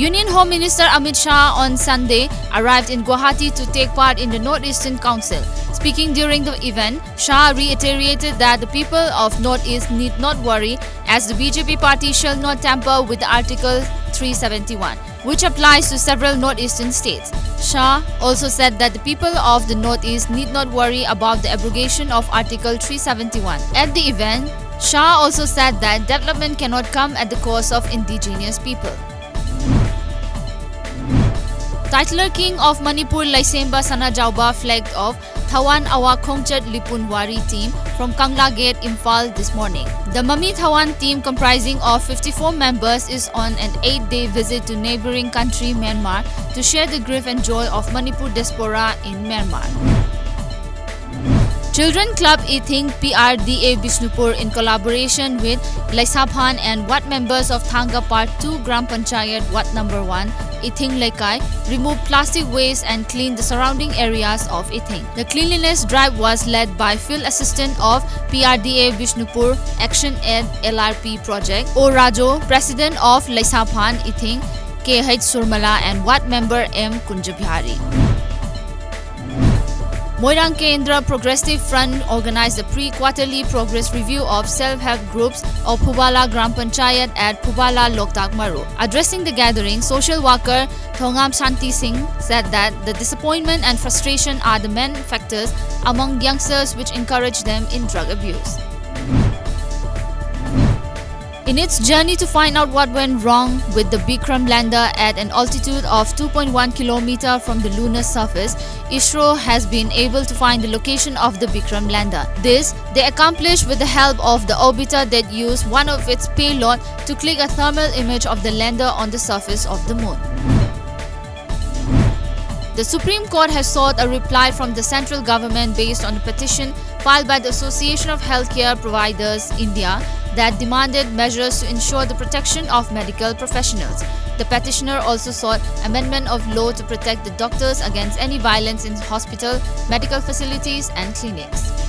Union Home Minister Amit Shah on Sunday arrived in Guwahati to take part in the North-Eastern Council. Speaking during the event, Shah reiterated that the people of North-East need not worry as the BJP party shall not tamper with Article 371, which applies to several North-Eastern states. Shah also said that the people of the North-East need not worry about the abrogation of Article 371. At the event, Shah also said that development cannot come at the cost of indigenous people. Titular King of Manipur Laisemba Sanajauba flagged off Thawan Awa Khongchat Lipunwari team from Kangla Gate, Imphal this morning. The Mami Thawan team, comprising of 54 members, is on an 8-day visit to neighbouring country Myanmar to share the grief and joy of Manipur diaspora in Myanmar. Children Club Ithing PRDA Bishnupur, in collaboration with Laisaphan and Wat members of Thanga Part 2 Gram Panchayat Wat Number 1, Ithing Laikai, removed plastic waste and cleaned the surrounding areas of Ithing. The cleanliness drive was led by Field Assistant of PRDA Bishnupur Action Aid LRP Project, O Rajo, President of Laisaphan Ithing, KH Surmala, and Wat member M Kunjabhari. Moirang Kendra Progressive Front organized a pre-quarterly progress review of self-help groups of Phubala Gram Panchayat at Phubala Loktak Maru. Addressing the gathering, social worker Thongam Shanti Singh said that the disappointment and frustration are the main factors among youngsters which encourage them in drug abuse. In its journey to find out what went wrong with the Bikram lander at an altitude of 2.1 km from the lunar surface, ISRO has been able to find the location of the Bikram lander. This they accomplished with the help of the orbiter that used one of its payload to click a thermal image of the lander on the surface of the moon. The Supreme Court has sought a reply from the central government based on a petition filed by the Association of Healthcare Providers India that demanded measures to ensure the protection of medical professionals. The petitioner also sought amendment of law to protect the doctors against any violence in hospital, medical facilities and clinics.